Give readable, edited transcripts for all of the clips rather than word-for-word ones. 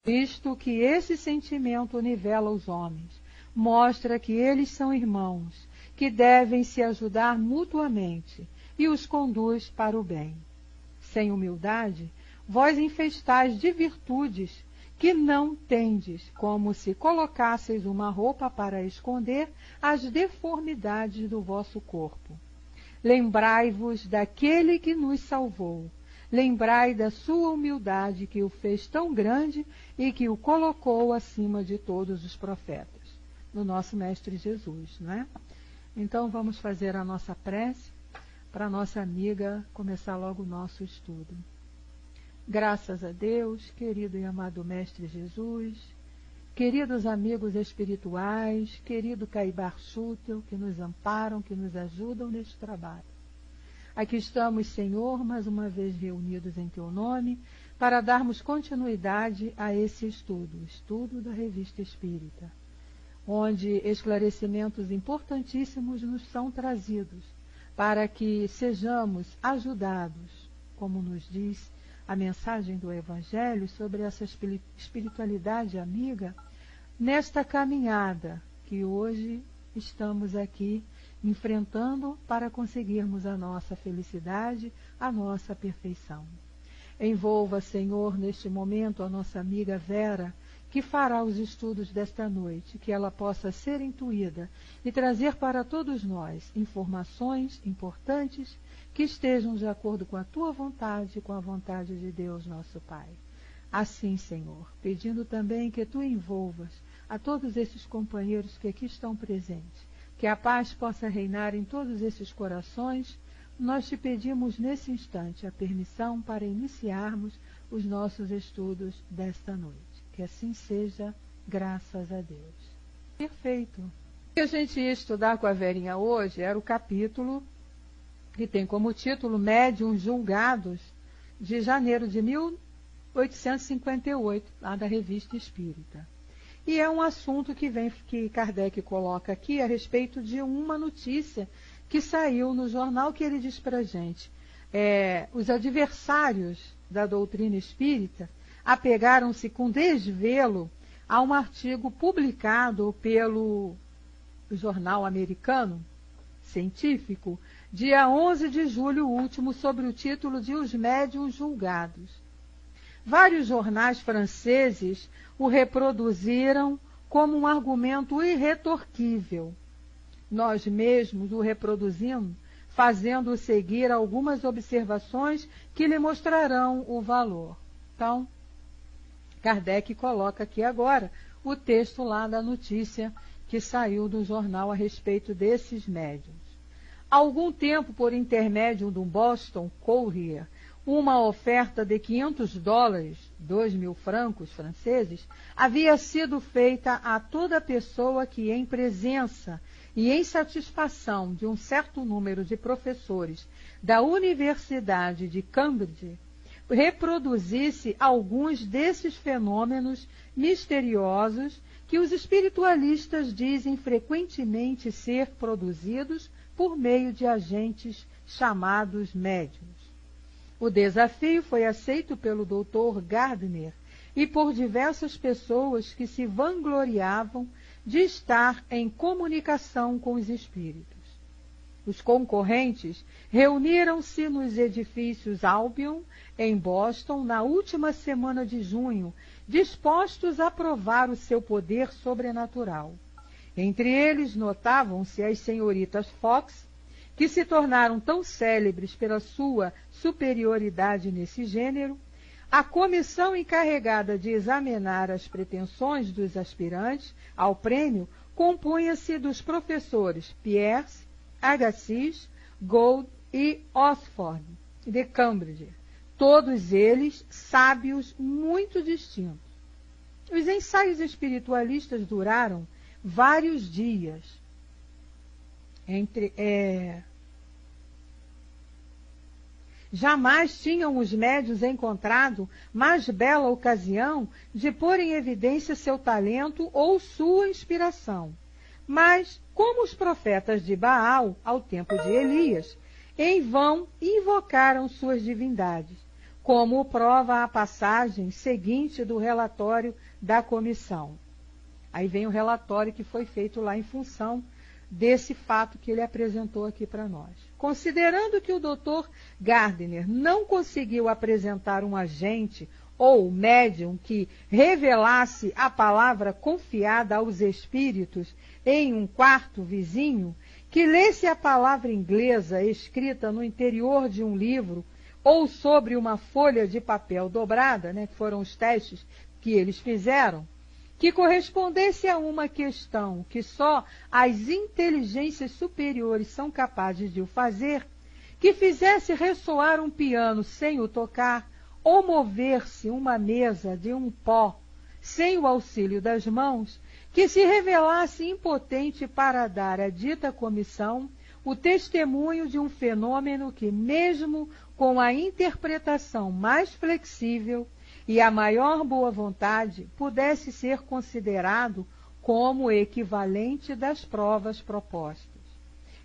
visto que esse sentimento nivela os homens, mostra que eles são irmãos, que devem se ajudar mutuamente e os conduz para o bem. Sem humildade, vós infestais de virtudes que não tendes, como se colocasseis uma roupa para esconder as deformidades do vosso corpo. Lembrai-vos daquele que nos salvou. Lembrai da sua humildade que o fez tão grande e que o colocou acima de todos os profetas. No nosso Mestre Jesus, não é? Então vamos fazer a nossa prece para a nossa amiga começar logo o nosso estudo. Graças a Deus, querido e amado Mestre Jesus, queridos amigos espirituais, querido Caibar Schutel, que nos amparam, que nos ajudam neste trabalho. Aqui estamos, Senhor, mais uma vez reunidos em Teu nome, para darmos continuidade a esse estudo, o estudo da Revista Espírita, onde esclarecimentos importantíssimos nos são trazidos, para que sejamos ajudados, como nos diz a mensagem do Evangelho, sobre essa espiritualidade amiga, nesta caminhada que hoje estamos aqui enfrentando para conseguirmos a nossa felicidade, a nossa perfeição. Envolva, Senhor, neste momento a nossa amiga Vera, que fará os estudos desta noite, que ela possa ser intuída e trazer para todos nós informações importantes que estejam de acordo com a Tua vontade e com a vontade de Deus, nosso Pai. Assim, Senhor, pedindo também que Tu envolvas a todos esses companheiros que aqui estão presentes, que a paz possa reinar em todos esses corações, nós te pedimos nesse instante a permissão para iniciarmos os nossos estudos desta noite. Que assim seja, graças a Deus. Perfeito. O que a gente ia estudar com a Verinha hoje era o capítulo que tem como título Médiuns Julgados, de janeiro de 1858, lá da Revista Espírita. E é um assunto que Kardec coloca aqui a respeito de uma notícia que saiu no jornal, que ele diz para a gente. Os adversários da doutrina espírita apegaram-se com desvelo a um artigo publicado pelo jornal americano científico, dia 11 de julho último, sobre o título de Os Médiuns Julgados. Vários jornais franceses o reproduziram como um argumento irretorquível. Nós mesmos o reproduzimos, fazendo seguir algumas observações que lhe mostrarão o valor. Então, Kardec coloca aqui agora o texto lá da notícia que saiu do jornal a respeito desses médiuns. Há algum tempo, por intermédio do Boston Courier, uma oferta de $500, 2.000 francos franceses, havia sido feita a toda pessoa que, em presença e em satisfação de um certo número de professores da Universidade de Cambridge, reproduzisse alguns desses fenômenos misteriosos que os espiritualistas dizem frequentemente ser produzidos por meio de agentes chamados médiuns. O desafio foi aceito pelo Dr. Gardner e por diversas pessoas que se vangloriavam de estar em comunicação com os espíritos. Os concorrentes reuniram-se nos edifícios Albion, em Boston, na última semana de junho, dispostos a provar o seu poder sobrenatural. Entre eles notavam-se as senhoritas Fox, que se tornaram tão célebres pela sua superioridade nesse gênero. A comissão encarregada de examinar as pretensões dos aspirantes ao prêmio compunha-se dos professores Pierce, Agassiz, Gould e Oxford, de Cambridge, todos eles sábios muito distintos. Os ensaios espiritualistas duraram vários dias. Jamais tinham os médiuns encontrado mais bela ocasião de pôr em evidência seu talento ou sua inspiração. Mas, como os profetas de Baal, ao tempo de Elias, em vão invocaram suas divindades, como prova a passagem seguinte do relatório da comissão. Aí vem o relatório que foi feito lá em função desse fato que ele apresentou aqui para nós. Considerando que o Dr. Gardner não conseguiu apresentar um agente ou médium que revelasse a palavra confiada aos espíritos em um quarto vizinho, que lesse a palavra inglesa escrita no interior de um livro ou sobre uma folha de papel dobrada, né, que foram os testes que eles fizeram, que correspondesse a uma questão que só as inteligências superiores são capazes de o fazer, que fizesse ressoar um piano sem o tocar, ou mover-se uma mesa de um pó sem o auxílio das mãos, que se revelasse impotente para dar à dita comissão o testemunho de um fenômeno que, mesmo com a interpretação mais flexível e a maior boa vontade, pudesse ser considerado como equivalente das provas propostas.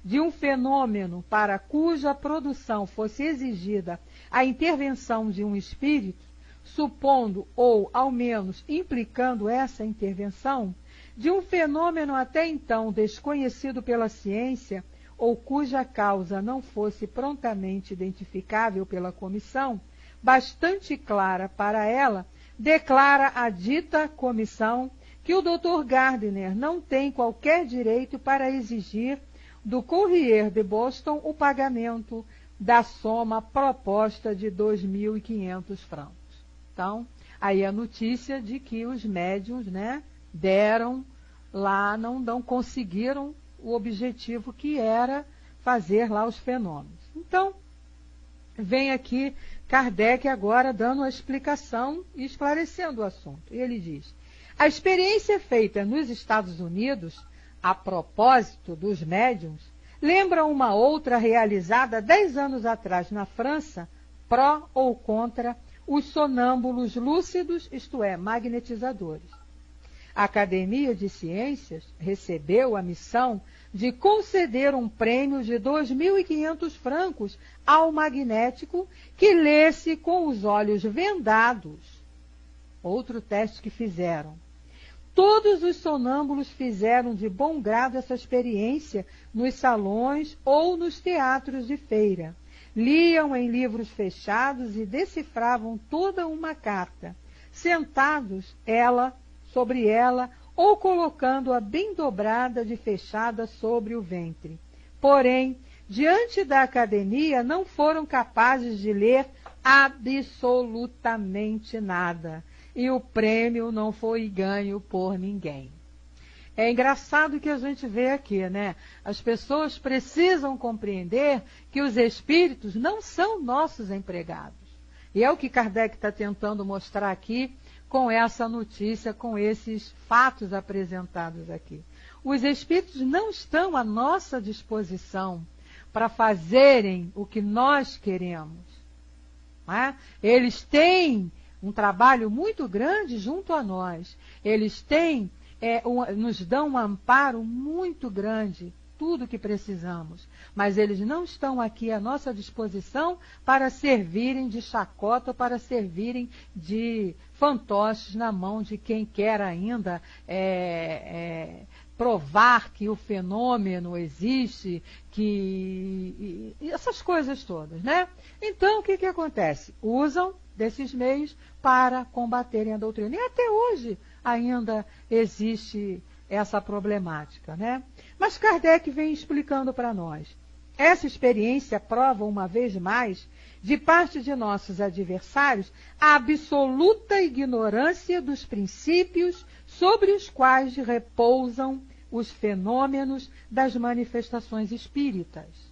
De um fenômeno para cuja produção fosse exigida a intervenção de um espírito, supondo ou, ao menos, implicando essa intervenção, de um fenômeno até então desconhecido pela ciência, ou cuja causa não fosse prontamente identificável pela comissão, bastante clara para ela, declara a dita comissão que o Dr. Gardner não tem qualquer direito para exigir do Courrier de Boston o pagamento da soma proposta de 2.500 francos. Então, aí a notícia de que os médiuns, né, deram lá, não conseguiram o objetivo que era fazer lá os fenômenos. Então, vem aqui Kardec agora dando a explicação e esclarecendo o assunto. E ele diz: a experiência feita nos Estados Unidos, a propósito dos médiuns, lembra uma outra realizada 10 anos atrás na França, pró ou contra os sonâmbulos lúcidos, isto é, magnetizadores. A Academia de Ciências recebeu a missão de conceder um prêmio de 2.500 francos ao magnético que lesse com os olhos vendados. Outro teste que fizeram. Todos os sonâmbulos fizeram de bom grado essa experiência nos salões ou nos teatros de feira. Liam em livros fechados e decifravam toda uma carta, sentados sobre ela ou colocando-a bem dobrada de fechada sobre o ventre. Porém, diante da academia, não foram capazes de ler absolutamente nada. E o prêmio não foi ganho por ninguém. É engraçado que a gente vê aqui, né? As pessoas precisam compreender que os espíritos não são nossos empregados. E é o que Kardec está tentando mostrar aqui com essa notícia, com esses fatos apresentados aqui. Os espíritos não estão à nossa disposição para fazerem o que nós queremos. Não é? Eles têm um trabalho muito grande junto a nós. Eles têm, nos dão um amparo muito grande, tudo que precisamos. Mas eles não estão aqui à nossa disposição para servirem de chacota, para servirem de fantoches na mão de quem quer ainda provar que o fenômeno existe, que essas coisas todas, né? Então, o que acontece? Usam desses meios para combaterem a doutrina. E até hoje ainda existe essa problemática, né? Mas Kardec vem explicando para nós. Essa experiência prova, uma vez mais, de parte de nossos adversários, a absoluta ignorância dos princípios sobre os quais repousam os fenômenos das manifestações espíritas.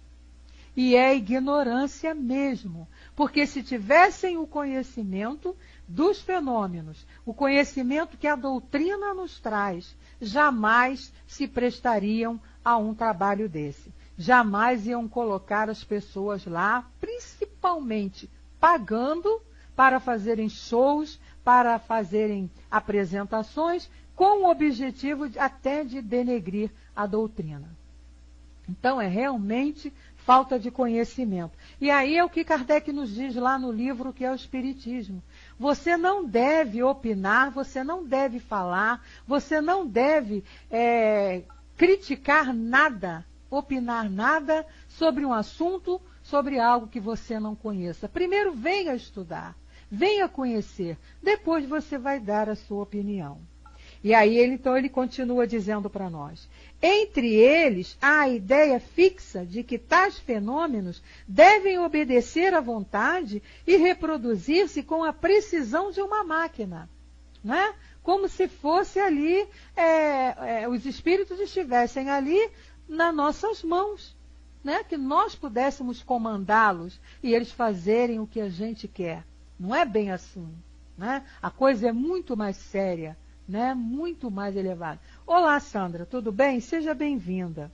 E é ignorância mesmo, porque se tivessem o conhecimento dos fenômenos, o conhecimento que a doutrina nos traz, jamais se prestariam a um trabalho desse. Jamais iam colocar as pessoas lá, principalmente pagando para fazerem shows, para fazerem apresentações, com o objetivo até de denegrir a doutrina. Então é realmente falta de conhecimento. E aí é o que Kardec nos diz lá no livro que é o Espiritismo. Você não deve opinar, você não deve falar, você não deve criticar nada, opinar nada sobre um assunto, sobre algo que você não conheça. Primeiro venha estudar, venha conhecer, depois você vai dar a sua opinião. E aí, então, ele continua dizendo para nós. Entre eles, há a ideia fixa de que tais fenômenos devem obedecer à vontade e reproduzir-se com a precisão de uma máquina, né? Como se fosse ali, os espíritos estivessem ali nas nossas mãos, né? Que nós pudéssemos comandá-los e eles fazerem o que a gente quer. Não é bem assim, né? A coisa é muito mais séria, né? Muito mais elevada. Olá, Sandra, tudo bem? Seja bem-vinda.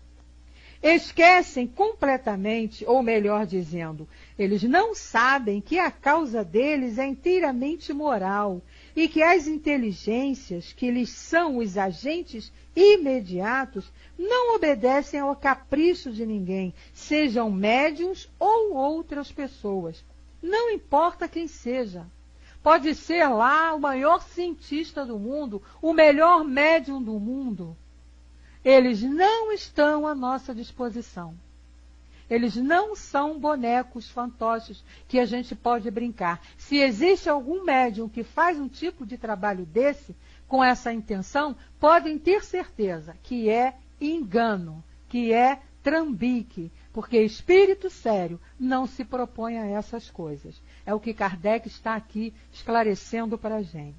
Esquecem completamente, ou melhor dizendo, eles não sabem que a causa deles é inteiramente moral e que as inteligências, que lhes são os agentes imediatos, não obedecem ao capricho de ninguém, sejam médiuns ou outras pessoas. Não importa quem seja. Pode ser lá o maior cientista do mundo, o melhor médium do mundo. Eles não estão à nossa disposição. Eles não são bonecos fantoches que a gente pode brincar. Se existe algum médium que faz um tipo de trabalho desse, com essa intenção, podem ter certeza que é engano, que é trambique, porque espírito sério não se propõe a essas coisas. É o que Kardec está aqui esclarecendo para a gente.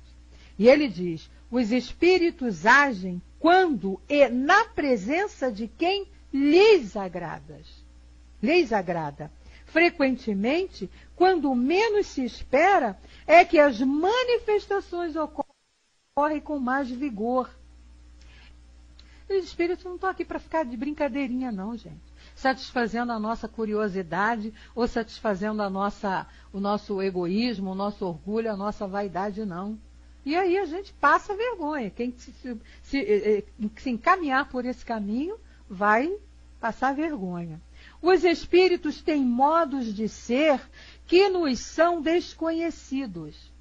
E ele diz, os espíritos agem quando e na presença de quem lhes agrada. Frequentemente, quando menos se espera, é que as manifestações ocorrem com mais vigor. Os espíritos não estão aqui para ficar de brincadeirinha, não, gente. Satisfazendo a nossa curiosidade ou satisfazendo o nosso egoísmo, o nosso orgulho, a nossa vaidade, não. E aí a gente passa vergonha. Quem se encaminhar por esse caminho vai passar vergonha. Os espíritos têm modos de ser que nos são desconhecidos.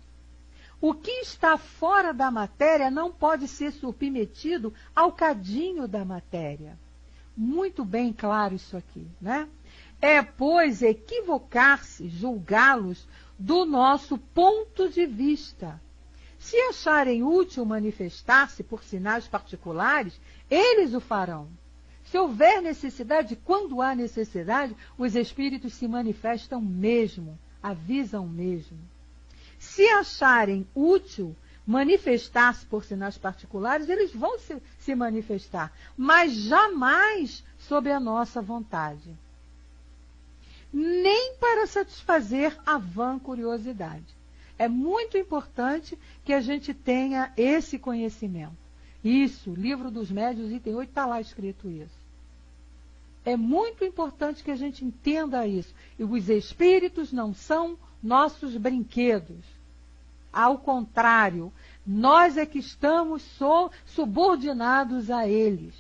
O que está fora da matéria não pode ser submetido ao cadinho da matéria. Muito bem claro isso aqui, né? É, pois, equivocar-se, julgá-los do nosso ponto de vista. Se acharem útil manifestar-se por sinais particulares, eles o farão. Se houver necessidade, quando há necessidade, os espíritos se manifestam mesmo, avisam mesmo. Se acharem útil manifestar-se por sinais particulares, eles vão se manifestar, mas jamais sob a nossa vontade. Nem para satisfazer a vã curiosidade. É muito importante que a gente tenha esse conhecimento. Isso, Livro dos Médiuns, item 8, está lá escrito isso. É muito importante que a gente entenda isso. E os espíritos não são nossos brinquedos. Ao contrário, nós é que estamos subordinados a eles.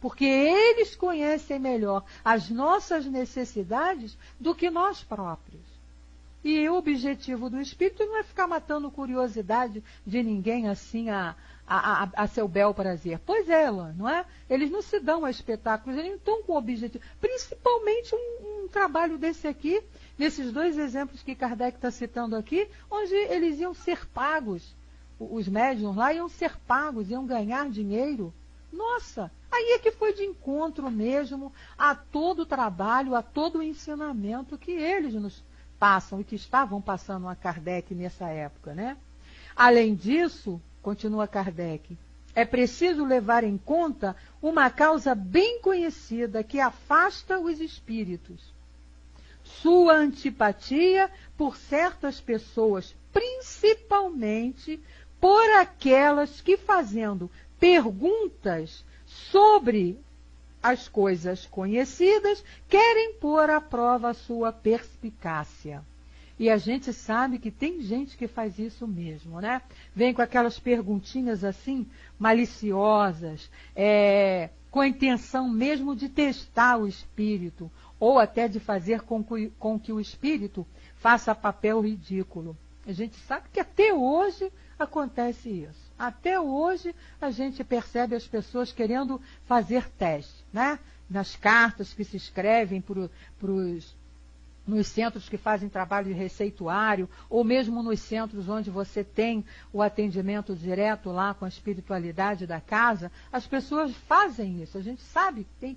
Porque eles conhecem melhor as nossas necessidades do que nós próprios. E o objetivo do espírito não é ficar matando curiosidade de ninguém assim a seu bel prazer. Pois é, Elan, não é? Eles não se dão a espetáculos, eles não estão com objetivo. Principalmente um trabalho desse aqui, nesses dois exemplos que Kardec está citando aqui, onde eles iam ser pagos, os médiuns lá iam ser pagos, iam ganhar dinheiro. Nossa, aí é que foi de encontro mesmo a todo o trabalho, a todo o ensinamento que eles nos passam e que estavam passando a Kardec nessa época, né? Além disso, continua Kardec, é preciso levar em conta uma causa bem conhecida que afasta os espíritos. Sua antipatia por certas pessoas, principalmente por aquelas que, fazendo perguntas sobre as coisas conhecidas, querem pôr à prova a sua perspicácia. E a gente sabe que tem gente que faz isso mesmo, né? Vem com aquelas perguntinhas assim, maliciosas, com a intenção mesmo de testar o espírito, ou até de fazer com que o espírito faça papel ridículo. A gente sabe que até hoje acontece isso. Até hoje a gente percebe as pessoas querendo fazer teste, né? Nas cartas que se escrevem nos centros que fazem trabalho de receituário, ou mesmo nos centros onde você tem o atendimento direto lá com a espiritualidade da casa, as pessoas fazem isso. A gente sabe, tem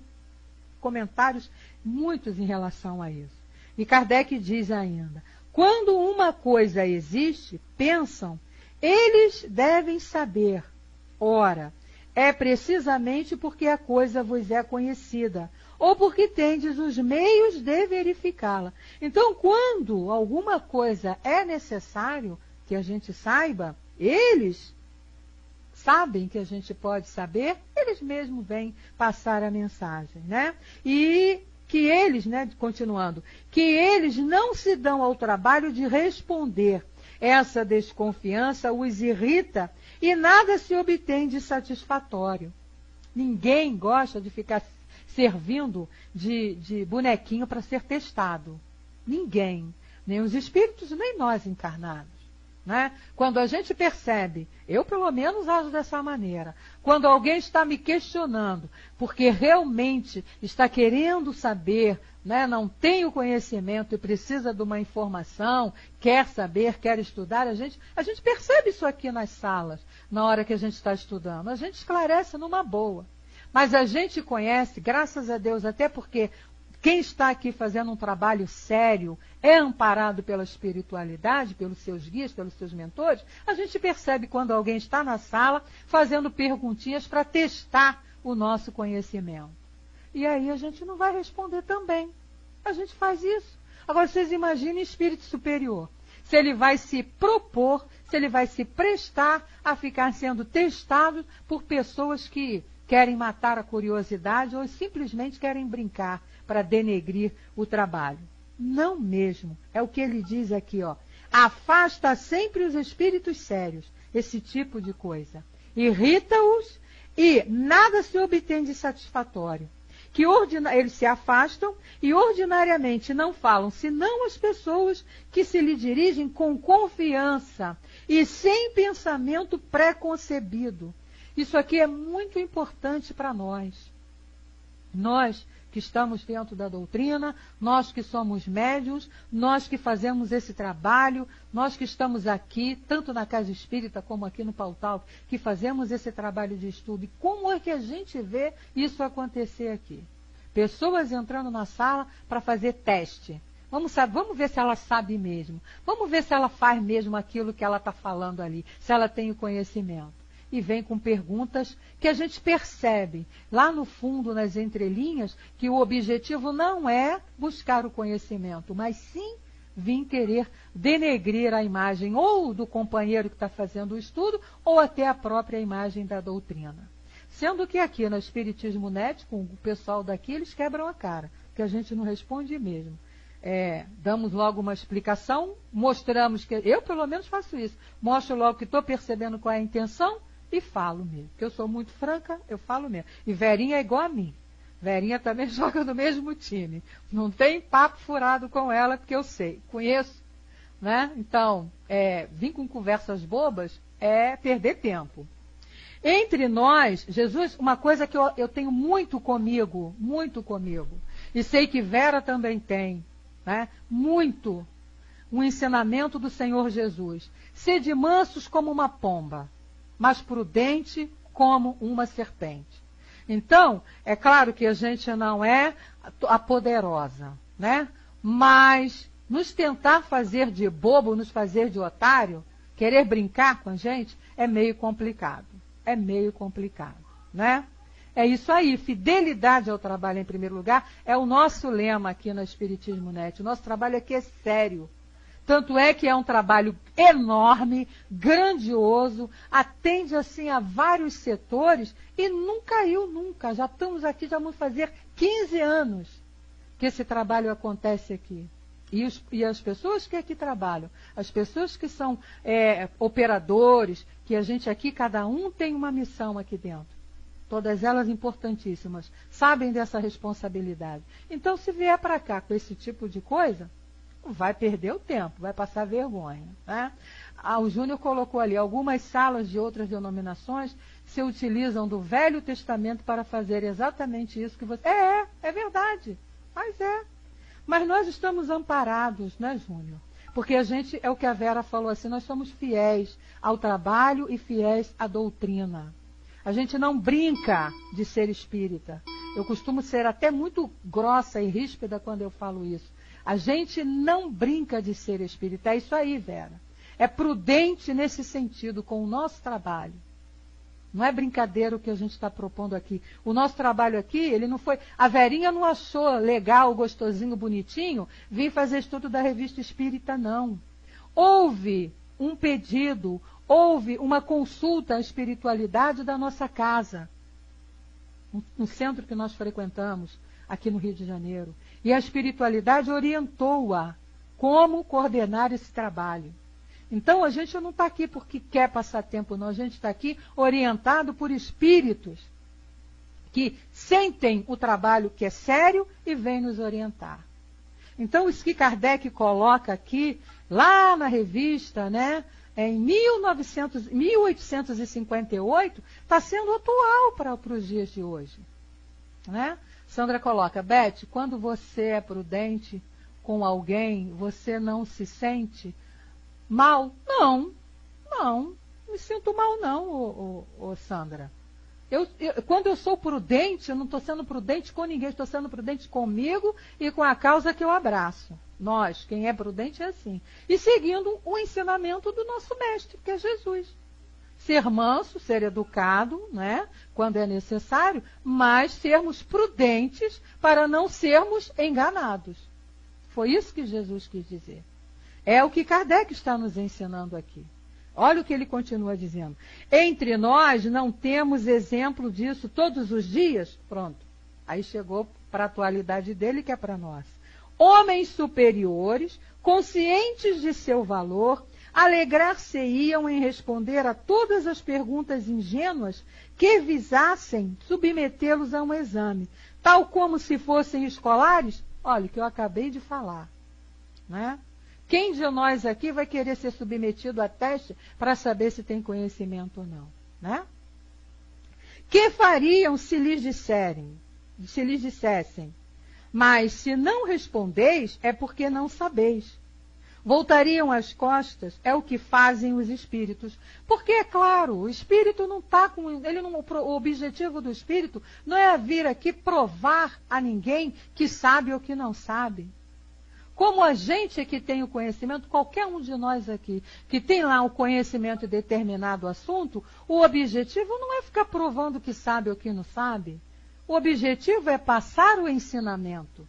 comentários muitos em relação a isso. E Kardec diz ainda, quando uma coisa existe, pensam, eles devem saber. Ora, é precisamente porque a coisa vos é conhecida, ou porque tendes os meios de verificá-la. Então, quando alguma coisa é necessário que a gente saiba, eles sabem que a gente pode saber, eles mesmos vêm passar a mensagem, né? E que eles, né, continuando, que eles não se dão ao trabalho de responder. Essa desconfiança os irrita e nada se obtém de satisfatório. Ninguém gosta de ficar servindo de bonequinho para ser testado. Ninguém. Nem os espíritos, nem nós encarnados. Né? Quando a gente percebe, eu pelo menos ajo dessa maneira, quando alguém está me questionando, porque realmente está querendo saber, né, não tem o conhecimento e precisa de uma informação, quer saber, quer estudar, a gente percebe isso aqui nas salas, na hora que a gente está estudando, a gente esclarece numa boa. Mas a gente conhece, graças a Deus, até porque quem está aqui fazendo um trabalho sério é amparado pela espiritualidade, pelos seus guias, pelos seus mentores. A gente percebe quando alguém está na sala fazendo perguntinhas para testar o nosso conhecimento. E aí a gente não vai responder também. A gente faz isso. Agora vocês imaginem espírito superior. Se ele vai se propor, se ele vai se prestar a ficar sendo testado por pessoas que querem matar a curiosidade ou simplesmente querem brincar para denegrir o trabalho. Não mesmo. É o que ele diz aqui, ó. Afasta sempre os espíritos sérios, esse tipo de coisa. Irrita-os e nada se obtém de satisfatório. Eles se afastam e ordinariamente não falam, senão as pessoas que se lhe dirigem com confiança e sem pensamento pré-concebido. Isso aqui é muito importante para nós. Nós que estamos dentro da doutrina, nós que somos médiuns, nós que fazemos esse trabalho, nós que estamos aqui, tanto na Casa Espírita como aqui no Pautal, que fazemos esse trabalho de estudo. E como é que a gente vê isso acontecer aqui? Pessoas entrando na sala para fazer teste. Vamos ver se ela sabe mesmo. Vamos ver se ela faz mesmo aquilo que ela está falando ali, se ela tem o conhecimento. E vem com perguntas que a gente percebe lá no fundo, nas entrelinhas, que o objetivo não é buscar o conhecimento, mas sim vir querer denegrir a imagem ou do companheiro que está fazendo o estudo, ou até a própria imagem da doutrina. Sendo que aqui no Espiritismo Net, com o pessoal daqui, eles quebram a cara, que a gente não responde mesmo. Damos logo uma explicação, mostramos que... Eu, pelo menos, faço isso. Mostro logo que estou percebendo qual é a intenção, e falo mesmo, porque eu sou muito franca, eu falo mesmo. E Verinha é igual a mim. Verinha também joga no mesmo time. Não tem papo furado com ela, porque eu sei, conheço. Né? Então, vir com conversas bobas é perder tempo. Entre nós, Jesus, uma coisa que eu tenho muito comigo, e sei que Vera também tem, né? Muito, um ensinamento do Senhor Jesus. Sede mansos como uma pomba, mas prudente como uma serpente. Então, é claro que a gente não é a poderosa, né? Mas nos tentar fazer de bobo, nos fazer de otário, querer brincar com a gente, é meio complicado. É meio complicado, né? É isso aí, fidelidade ao trabalho em primeiro lugar, é o nosso lema aqui na Espiritismo Net. O nosso trabalho aqui é sério. Tanto é que é um trabalho enorme, grandioso, atende assim a vários setores e não caiu nunca. Já estamos aqui, já vamos fazer 15 anos que esse trabalho acontece aqui. E as pessoas que aqui trabalham, as pessoas que são operadores, que a gente aqui, cada um tem uma missão aqui dentro. todas elas importantíssimas, sabem dessa responsabilidade. Então, se vier para cá com esse tipo de coisa, vai perder o tempo, vai passar vergonha, né? O Júnior colocou ali, algumas salas de outras denominações se utilizam do Velho Testamento para fazer exatamente isso que você... É verdade, mas é. Mas nós estamos amparados, né, Júnior? Porque a gente, é o que a Vera falou assim, nós somos fiéis ao trabalho e fiéis à doutrina. A gente não brinca de ser espírita. Eu costumo ser até muito grossa e ríspida quando eu falo isso. A gente não brinca de ser espírita. É isso aí, Vera. É prudente nesse sentido com o nosso trabalho. Não é brincadeira o que a gente está propondo aqui. O nosso trabalho aqui, ele não foi... A Verinha não achou legal, gostosinho, bonitinho, vir fazer estudo da Revista Espírita, não. Houve um pedido, houve uma consulta à espiritualidade da nossa casa, no centro que nós frequentamos, aqui no Rio de Janeiro. E a espiritualidade orientou-a como coordenar esse trabalho. Então, a gente não está aqui porque quer passar tempo, não. A gente está aqui orientado por espíritos que sentem o trabalho que é sério e vêm nos orientar. Então, isso que Kardec coloca aqui, lá na revista, né, em 1858, está sendo atual para os dias de hoje. Né? Sandra coloca, Beth, quando você é prudente com alguém, você não se sente mal? Não, me sinto mal não, Sandra. Quando eu sou prudente, eu não estou sendo prudente com ninguém, estou sendo prudente comigo e com a causa que eu abraço. Nós, quem é prudente é assim. E seguindo o ensinamento do nosso mestre, que é Jesus. Ser manso, ser educado, né, quando é necessário, mas sermos prudentes para não sermos enganados. Foi isso que Jesus quis dizer. É o que Kardec está nos ensinando aqui. Olha o que ele continua dizendo. Entre nós não temos exemplo disso todos os dias? Pronto. Aí chegou para a atualidade dele, que é para nós. Homens superiores, conscientes de seu valor, alegrar-se-iam em responder a todas as perguntas ingênuas que visassem submetê-los a um exame, tal como se fossem escolares. Olha o que eu acabei de falar, né? Quem de nós aqui vai querer ser submetido a teste para saber se tem conhecimento ou não, né? Que fariam se lhes dissessem, mas se não respondeis, é porque não sabeis. Voltariam as costas, é o que fazem os espíritos. Porque, é claro, o espírito não está com... o objetivo do espírito não é vir aqui provar a ninguém que sabe ou que não sabe. Como a gente é que tem o conhecimento, qualquer um de nós aqui, que tem lá o conhecimento de determinado assunto, o objetivo não é ficar provando que sabe ou que não sabe. O objetivo é passar o ensinamento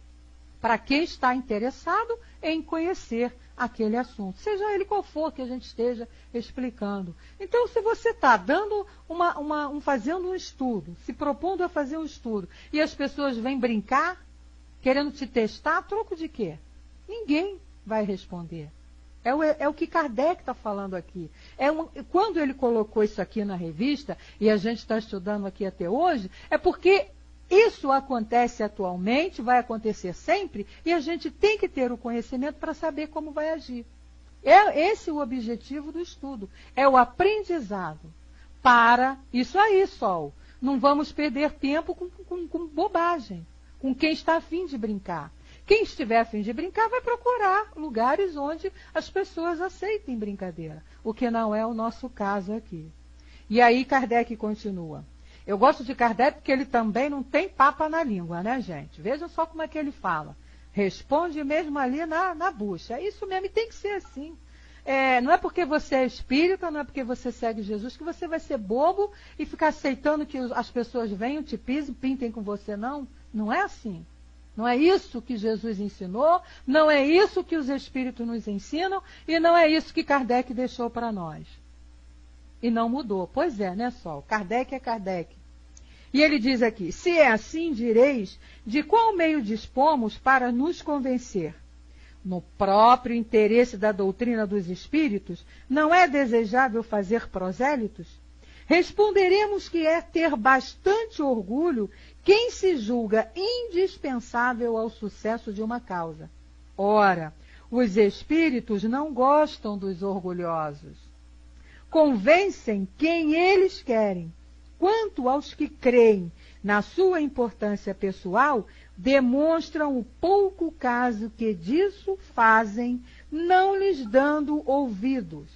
para quem está interessado em conhecer aquele assunto, seja ele qual for que a gente esteja explicando. Então, se você está dando fazendo um estudo, se propondo a fazer um estudo, e as pessoas vêm brincar, querendo te testar, a troco de quê? Ninguém vai responder. É o que Kardec está falando aqui. Quando ele colocou isso aqui na revista, e a gente está estudando aqui até hoje, é porque isso acontece atualmente, vai acontecer sempre, e a gente tem que ter o conhecimento para saber como vai agir. Esse é o objetivo do estudo. É o aprendizado. Para isso aí, Sol. Não vamos perder tempo com bobagem, com quem está a fim de brincar. Quem estiver a fim de brincar vai procurar lugares onde as pessoas aceitem brincadeira, o que não é o nosso caso aqui. E aí Kardec continua. Eu gosto de Kardec porque ele também não tem papa na língua, né, gente? Vejam só como é que ele fala. Responde mesmo ali na bucha. É isso mesmo, e tem que ser assim. Não é porque você é espírita, não é porque você segue Jesus, que você vai ser bobo e ficar aceitando que as pessoas venham, te pisem, pintem com você, não. Não é assim. Não é isso que Jesus ensinou, não é isso que os espíritos nos ensinam, e não é isso que Kardec deixou para nós. E não mudou. Pois é, né, Sol? Kardec é Kardec. E ele diz aqui, se é assim, direis, de qual meio dispomos para nos convencer? No próprio interesse da doutrina dos espíritos, não é desejável fazer prosélitos? Responderemos que é ter bastante orgulho quem se julga indispensável ao sucesso de uma causa. Ora, os espíritos não gostam dos orgulhosos. Convencem quem eles querem. Quanto aos que creem na sua importância pessoal, demonstram o pouco caso que disso fazem, não lhes dando ouvidos.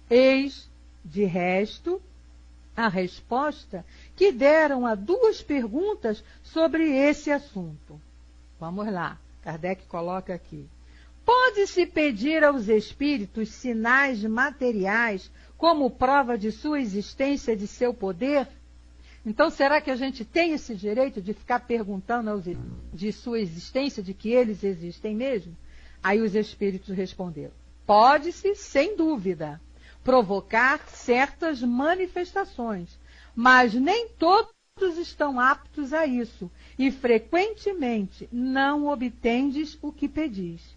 Eis, de resto, a resposta que deram a 2 perguntas sobre esse assunto. Vamos lá, Kardec coloca aqui. Pode-se pedir aos espíritos sinais materiais como prova de sua existência, de seu poder? Então, será que a gente tem esse direito de ficar perguntando de sua existência, de que eles existem mesmo? Aí os espíritos responderam. Pode-se, sem dúvida, provocar certas manifestações, mas nem todos estão aptos a isso, e frequentemente não obtendes o que pedis.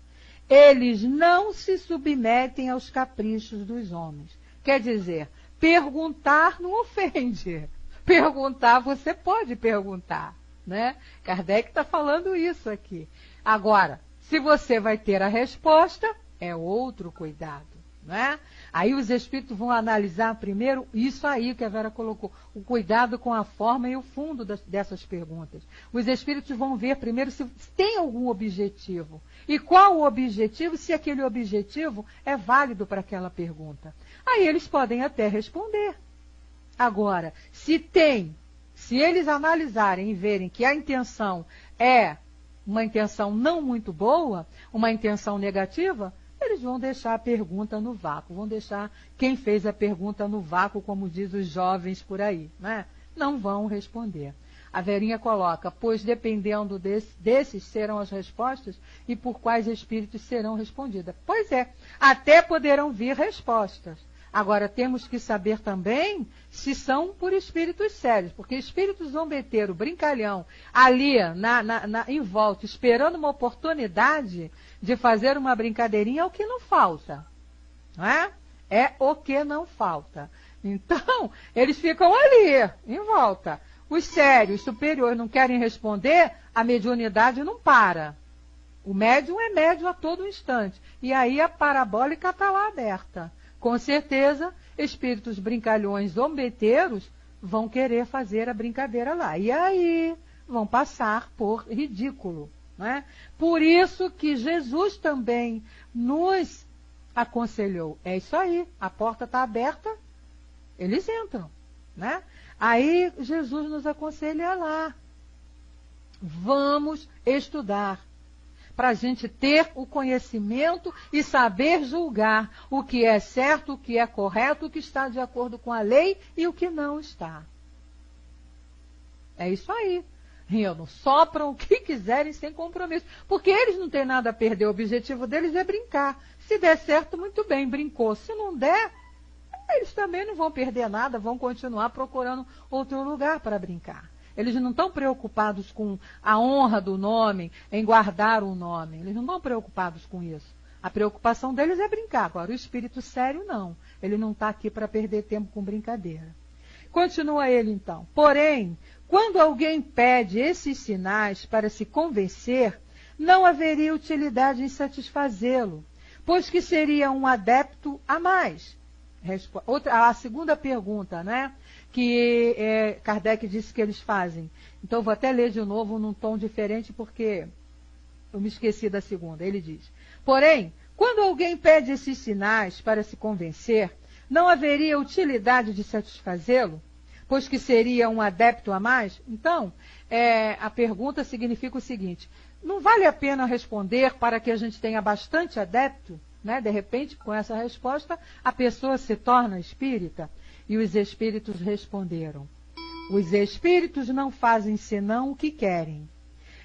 Eles não se submetem aos caprichos dos homens. Quer dizer, perguntar não ofende. Perguntar, você pode perguntar, né? Kardec está falando isso aqui. Agora, se você vai ter a resposta, é outro cuidado, né? Aí os espíritos vão analisar primeiro isso aí que a Vera colocou, o cuidado com a forma e o fundo dessas perguntas. Os espíritos vão ver primeiro se tem algum objetivo. E qual o objetivo, se aquele objetivo é válido para aquela pergunta. Aí eles podem até responder. Agora, se eles analisarem e verem que a intenção é uma intenção não muito boa, uma intenção negativa, eles vão deixar a pergunta no vácuo, vão deixar quem fez a pergunta no vácuo, como diz os jovens por aí, né? Não vão responder. A Verinha coloca, pois dependendo desses serão as respostas e por quais espíritos serão respondidas. Pois é, até poderão vir respostas. Agora, temos que saber também se são por espíritos sérios, porque espíritos zombeteiro, brincalhão, ali em volta, esperando uma oportunidade de fazer uma brincadeirinha, é o que não falta. Não é? É o que não falta. Então, eles ficam ali, em volta. Os sérios, superiores, não querem responder, a mediunidade não para. O médium é médium a todo instante. E aí a parabólica está lá aberta. Com certeza, espíritos brincalhões zombeteiros vão querer fazer a brincadeira lá. E aí vão passar por ridículo. Né? Por isso que Jesus também nos aconselhou. É isso aí, a porta está aberta, eles entram. Né? Aí Jesus nos aconselha lá. Vamos estudar. Para a gente ter o conhecimento e saber julgar o que é certo, o que é correto, o que está de acordo com a lei e o que não está. É isso aí. Rindo, sopram o que quiserem sem compromisso. Porque eles não têm nada a perder, o objetivo deles é brincar. Se der certo, muito bem, brincou. Se não der, eles também não vão perder nada, vão continuar procurando outro lugar para brincar. Eles não estão preocupados com a honra do nome, em guardar o nome. Eles não estão preocupados com isso. A preocupação deles é brincar. Agora, o espírito sério, não. Ele não está aqui para perder tempo com brincadeira. Continua ele, então. Porém, quando alguém pede esses sinais para se convencer, não haveria utilidade em satisfazê-lo, pois que seria um adepto a mais. A segunda pergunta, né? Que Kardec disse que eles fazem. Então, vou até ler de novo num tom diferente, porque eu me esqueci da segunda. Ele diz, porém, quando alguém pede esses sinais para se convencer, não haveria utilidade de satisfazê-lo, pois que seria um adepto a mais? Então, a pergunta significa o seguinte, não vale a pena responder para que a gente tenha bastante adepto? Né? De repente, com essa resposta, a pessoa se torna espírita. E os espíritos responderam, os espíritos não fazem senão o que querem,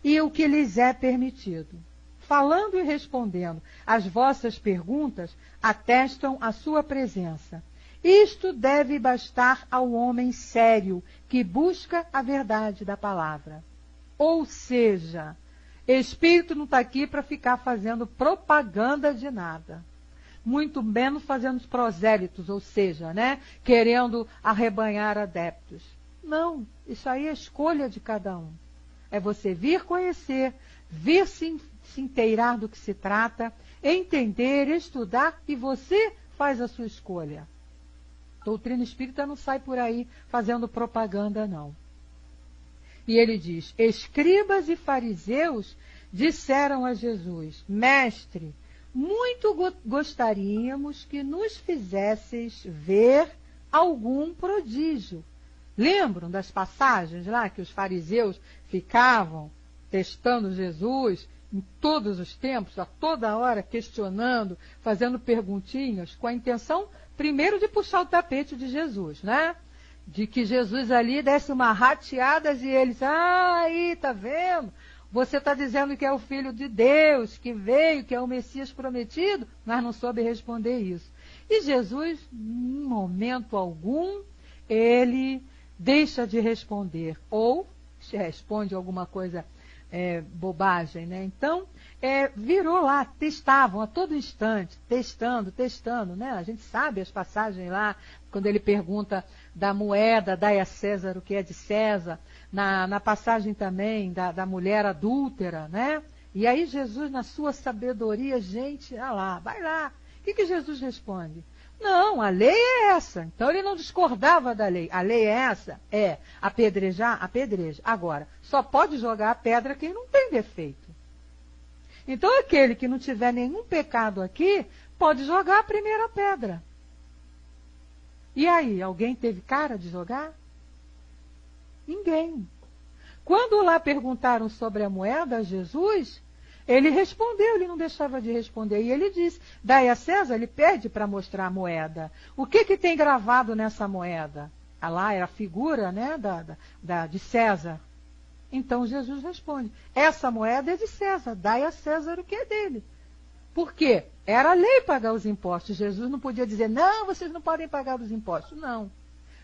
e o que lhes é permitido. Falando e respondendo, as vossas perguntas atestam a sua presença. Isto deve bastar ao homem sério, que busca a verdade da palavra. Ou seja, espírito não está aqui para ficar fazendo propaganda de nada. muito menos fazendo prosélitos, ou seja, né, querendo arrebanhar adeptos. Não, isso aí é escolha de cada um. É você vir conhecer, vir se inteirar do que se trata, entender, estudar, e você faz a sua escolha. Doutrina espírita não sai por aí fazendo propaganda, não. E ele diz, escribas e fariseus disseram a Jesus, mestre, muito gostaríamos que nos fizesses ver algum prodígio. Lembram das passagens lá que os fariseus ficavam testando Jesus em todos os tempos, a toda hora questionando, fazendo perguntinhas, com a intenção, primeiro, de puxar o tapete de Jesus, né? De que Jesus ali desse uma rateada e eles, aí, tá vendo? Você está dizendo que é o Filho de Deus, que veio, que é o Messias prometido, mas não soube responder isso. E Jesus, em momento algum, ele deixa de responder, ou responde alguma coisa bobagem, né? Então, virou lá, testavam a todo instante, testando, né? A gente sabe as passagens lá, quando ele pergunta da moeda, dai a César o que é de César, na passagem também da mulher adúltera, né? E aí Jesus, na sua sabedoria, gente, vai lá. O que Jesus responde? Não, a lei é essa. Então ele não discordava da lei. A lei é essa? Apedrejar? Apedreja. Agora, só pode jogar a pedra quem não tem defeito. Então aquele que não tiver nenhum pecado aqui, pode jogar a primeira pedra. E aí, alguém teve cara de jogar? Ninguém. Quando lá perguntaram sobre a moeda a Jesus, ele respondeu, ele não deixava de responder. E ele disse, dai a César, ele pede para mostrar a moeda. O que tem gravado nessa moeda? Lá era a figura, né, de César. Então Jesus responde, essa moeda é de César, dai a César o que é dele. Por quê? Era a lei pagar os impostos. Jesus não podia dizer, não, vocês não podem pagar os impostos. Não.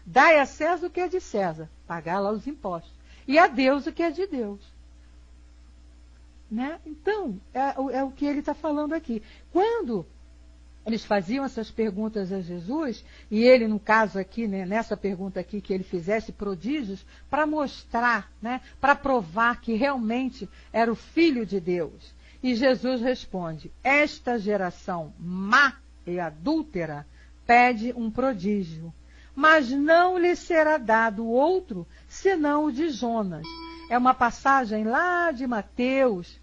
Dai a César o que é de César, pagar lá os impostos. E a Deus o que é de Deus. Né? Então, é o que ele está falando aqui. Quando eles faziam essas perguntas a Jesus, e ele, no caso aqui, né, nessa pergunta aqui, que ele fizesse prodígios, para mostrar, né, para provar que realmente era o Filho de Deus. E Jesus responde, esta geração má e adúltera pede um prodígio, mas não lhe será dado outro, senão o de Jonas. É uma passagem lá de Mateus,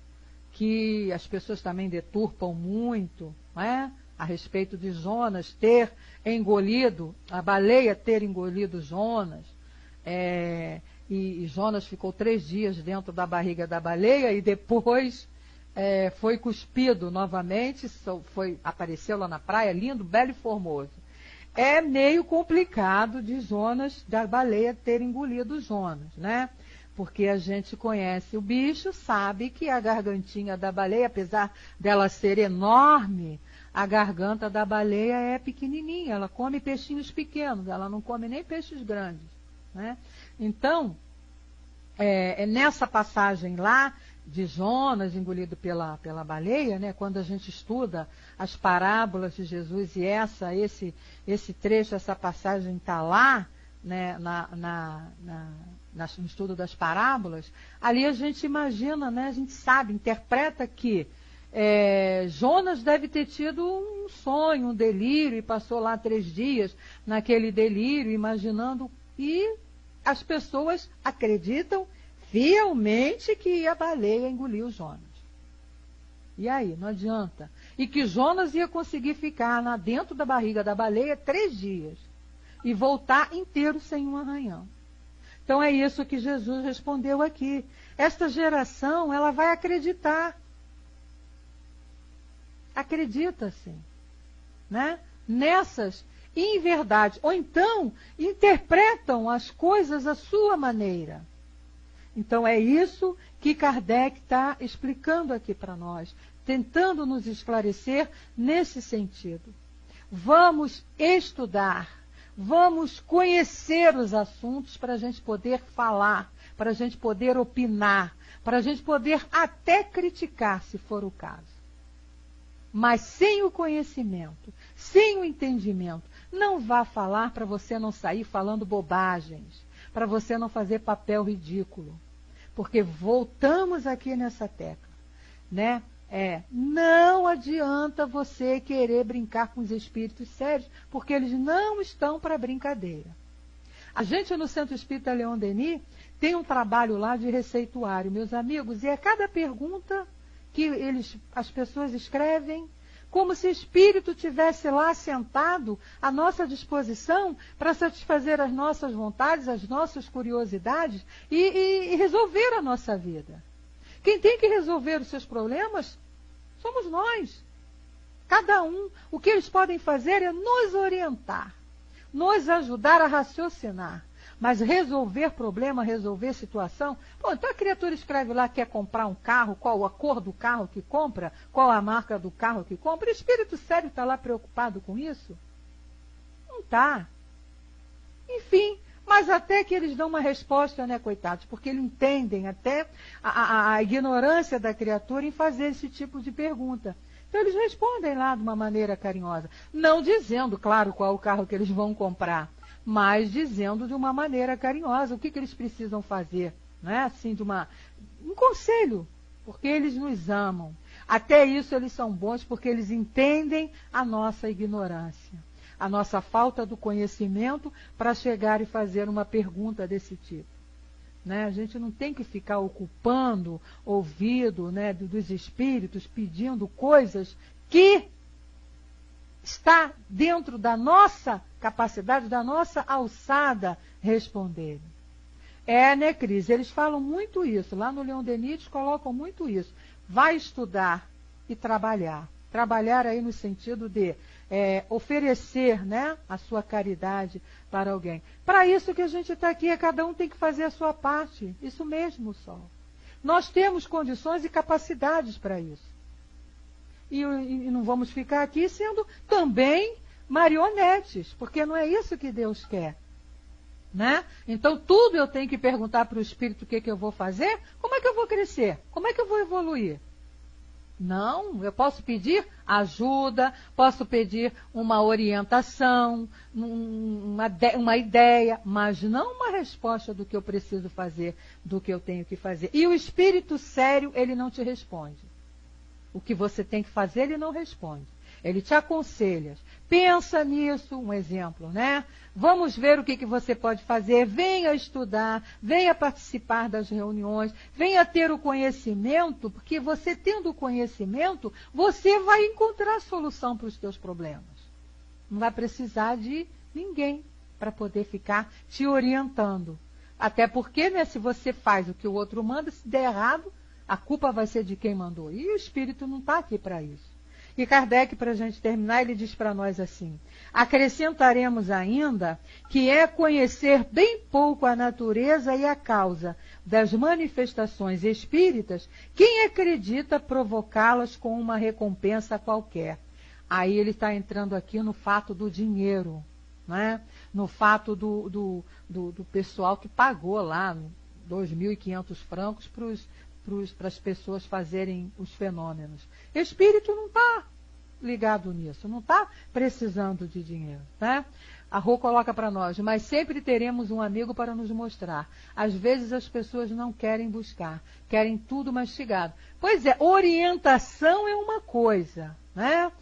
que as pessoas também deturpam muito, não é? A respeito de Jonas ter engolido, a baleia ter engolido Jonas. E Jonas ficou 3 dias dentro da barriga da baleia e depois foi cuspido novamente, apareceu lá na praia, lindo, belo e formoso. É meio complicado de Jonas, da baleia ter engolido Jonas, né? Porque a gente conhece o bicho, sabe que a gargantinha da baleia, apesar dela ser enorme, a garganta da baleia é pequenininha, ela come peixinhos pequenos, ela não come nem peixes grandes, né? Então, nessa passagem lá de Jonas engolido pela baleia, né? Quando a gente estuda as parábolas de Jesus e esse trecho, essa passagem está lá, né? No estudo das parábolas, ali a gente imagina, né? A gente sabe, interpreta que Jonas deve ter tido um sonho, um delírio, e passou lá 3 dias naquele delírio, imaginando, e as pessoas acreditam fielmente que a baleia engoliu Jonas. E aí, não adianta. E que Jonas ia conseguir ficar dentro da barriga da baleia 3 dias e voltar inteiro sem um arranhão. Então é isso que Jesus respondeu aqui. Esta geração, ela vai acreditar. Acredita, sim. Né? Nessas inverdades. Ou então, interpretam as coisas à sua maneira. Então é isso que Kardec está explicando aqui para nós, tentando nos esclarecer nesse sentido. Vamos estudar, vamos conhecer os assuntos para a gente poder falar, para a gente poder opinar, para a gente poder até criticar, se for o caso. Mas sem o conhecimento, sem o entendimento. Não vá falar para você não sair falando bobagens, para você não fazer papel ridículo. Porque voltamos aqui nessa tecla, né? Não adianta você querer brincar com os espíritos sérios, porque eles não estão para brincadeira. A gente no Centro Espírita Leon Denis tem um trabalho lá de receituário, meus amigos, e é cada pergunta que as pessoas escrevem, como se o espírito tivesse lá sentado à nossa disposição para satisfazer as nossas vontades, as nossas curiosidades e resolver a nossa vida. Quem tem que resolver os seus problemas somos nós. Cada um. O que eles podem fazer é nos orientar, nos ajudar a raciocinar. Mas resolver problema, resolver situação... Pô, então a criatura escreve lá que quer comprar um carro, qual a cor do carro que compra, qual a marca do carro que compra. O espírito sério está lá preocupado com isso? Não está. Enfim, mas até que eles dão uma resposta, né, coitados? Porque eles entendem até a ignorância da criatura em fazer esse tipo de pergunta. Então eles respondem lá de uma maneira carinhosa. Não dizendo, claro, qual o carro que eles vão comprar, mas dizendo de uma maneira carinhosa o que eles precisam fazer, né? Assim, um conselho, porque eles nos amam. Até isso eles são bons, porque eles entendem a nossa ignorância, a nossa falta do conhecimento para chegar e fazer uma pergunta desse tipo. Né? A gente não tem que ficar ocupando ouvido, né, dos espíritos, pedindo coisas que está dentro da nossa capacidade, da nossa alçada responder. Né, Cris? Eles falam muito isso. Lá no Leon Denis eles colocam muito isso. Vai estudar e trabalhar. Trabalhar aí no sentido de oferecer, né, a sua caridade para alguém. Para isso que a gente está aqui, cada um tem que fazer a sua parte. Isso mesmo, Sol. Nós temos condições e capacidades para isso. E não vamos ficar aqui sendo também marionetes, porque não é isso que Deus quer. Né? Então, tudo eu tenho que perguntar para o Espírito o que eu vou fazer. Como é que eu vou crescer? Como é que eu vou evoluir? Não, eu posso pedir ajuda, posso pedir uma orientação, uma ideia, mas não uma resposta do que eu preciso fazer, do que eu tenho que fazer. E o Espírito sério, ele não te responde. O que você tem que fazer, ele não responde. Ele te aconselha. Pensa nisso, um exemplo, né? Vamos ver o que você pode fazer. Venha estudar, venha participar das reuniões, venha ter o conhecimento, porque você tendo o conhecimento, você vai encontrar a solução para os seus problemas. Não vai precisar de ninguém para poder ficar te orientando. Até porque, né, se você faz o que o outro manda, se der errado, a culpa vai ser de quem mandou. E o Espírito não está aqui para isso. E Kardec, para a gente terminar, ele diz para nós assim: acrescentaremos ainda que é conhecer bem pouco a natureza e a causa das manifestações espíritas quem acredita provocá-las com uma recompensa qualquer. Aí ele está entrando aqui no fato do dinheiro, né? No fato do pessoal que pagou lá 2.500 francos para as pessoas fazerem os fenômenos. Espírito não está ligado nisso, não está precisando de dinheiro. Né? A Rô coloca para nós, mas sempre teremos um amigo para nos mostrar. Às vezes as pessoas não querem buscar, querem tudo mastigado. Pois é, orientação é uma coisa, né?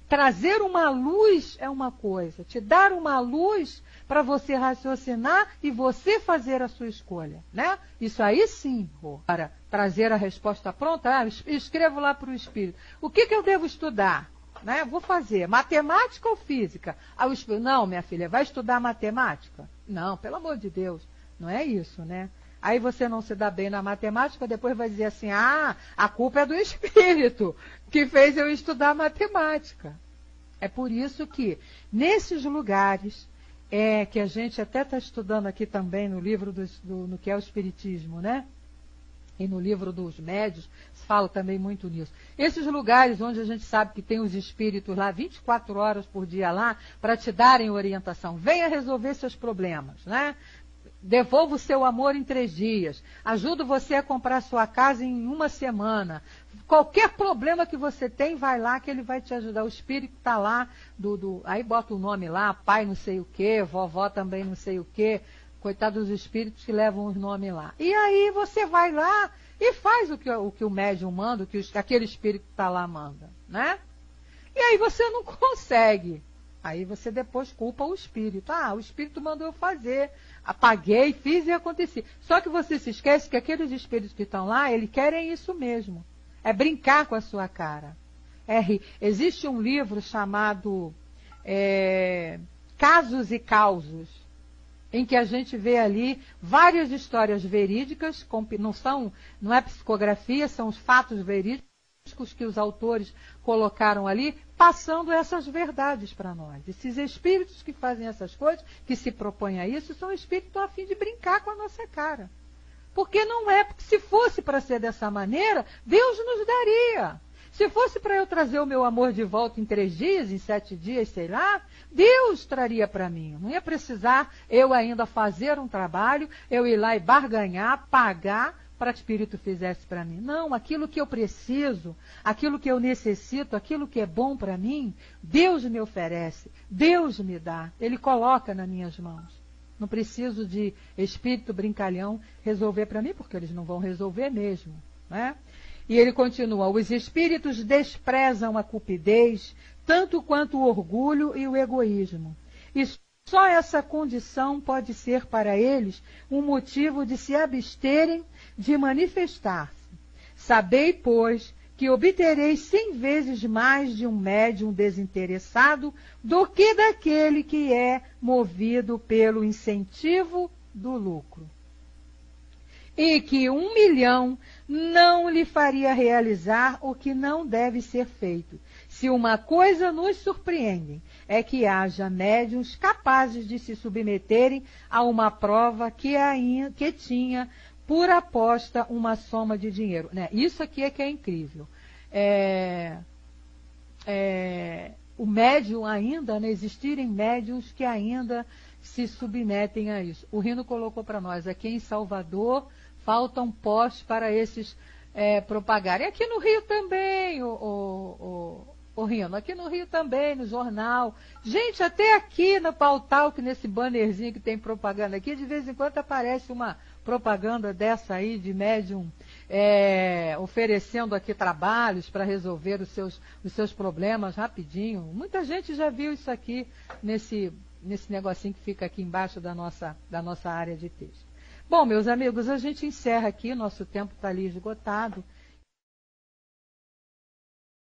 Trazer uma luz é uma coisa, te dar uma luz para você raciocinar e você fazer a sua escolha, né? Isso aí sim, para trazer a resposta pronta, escrevo lá para o Espírito. O que eu devo estudar? Né? Vou fazer matemática ou física? O Espírito, não, minha filha, vai estudar matemática? Não, pelo amor de Deus, não é isso, né? Aí você não se dá bem na matemática, depois vai dizer assim, a culpa é do Espírito que fez eu estudar matemática. É por isso que, nesses lugares, que a gente até está estudando aqui também no livro no que é o Espiritismo, né? E no livro dos médios, se fala também muito nisso. Esses lugares onde a gente sabe que tem os espíritos lá 24 horas por dia lá, para te darem orientação. Venha resolver seus problemas, né? Devolva o seu amor em 3 dias. Ajudo você a comprar sua casa em 1 semana. Qualquer problema que você tem, vai lá que ele vai te ajudar. O espírito está lá, aí bota o nome lá, pai não sei o quê, vovó também não sei o quê. Coitados dos espíritos que levam os nomes lá. E aí você vai lá e faz o que o médium manda, o que aquele espírito que está lá manda, né? E aí você não consegue. Aí você depois culpa o espírito. Ah, o espírito mandou eu fazer. Apaguei, fiz e aconteceu. Só que você se esquece que aqueles espíritos que estão lá, eles querem isso mesmo. É brincar com a sua cara. Existe um livro chamado Casos e Causos, em que a gente vê ali várias histórias verídicas, não é psicografia, são os fatos verídicos que os autores colocaram ali, passando essas verdades para nós. Esses espíritos que fazem essas coisas, que se propõem a isso, são espíritos a fim de brincar com a nossa cara. Porque não é, porque se fosse para ser dessa maneira, Deus nos daria. Se fosse para eu trazer o meu amor de volta em 3 dias, em 7 dias, sei lá, Deus traria para mim. Não ia precisar eu ainda fazer um trabalho, eu ir lá e barganhar, pagar para que o Espírito fizesse para mim. Não, aquilo que eu preciso, aquilo que eu necessito, aquilo que é bom para mim, Deus me oferece, Deus me dá, Ele coloca nas minhas mãos. Não preciso de espírito brincalhão resolver para mim, porque eles não vão resolver mesmo, né? E ele continua, os espíritos desprezam a cupidez, tanto quanto o orgulho e o egoísmo. E só essa condição pode ser para eles um motivo de se absterem de manifestar-se. Sabei, pois, que obtereis 100 vezes mais de um médium desinteressado do que daquele que é movido pelo incentivo do lucro. E que 1 milhão não lhe faria realizar o que não deve ser feito. Se uma coisa nos surpreende, é que haja médiuns capazes de se submeterem a uma prova que tinha por aposta uma soma de dinheiro. Né? Isso aqui é que é incrível. O médium ainda, né, existirem médiuns que ainda se submetem a isso. O Rino colocou para nós, aqui em Salvador, faltam postes para esses propagarem. Aqui no Rio também, o Rino, aqui no Rio também, no jornal. Gente, até aqui no Pautal, que nesse bannerzinho que tem propaganda aqui, de vez em quando aparece uma propaganda dessa aí de médium oferecendo aqui trabalhos para resolver os seus problemas rapidinho. Muita gente já viu isso aqui nesse negocinho que fica aqui embaixo da nossa área de texto. Bom, meus amigos, a gente encerra aqui, nosso tempo está ali esgotado.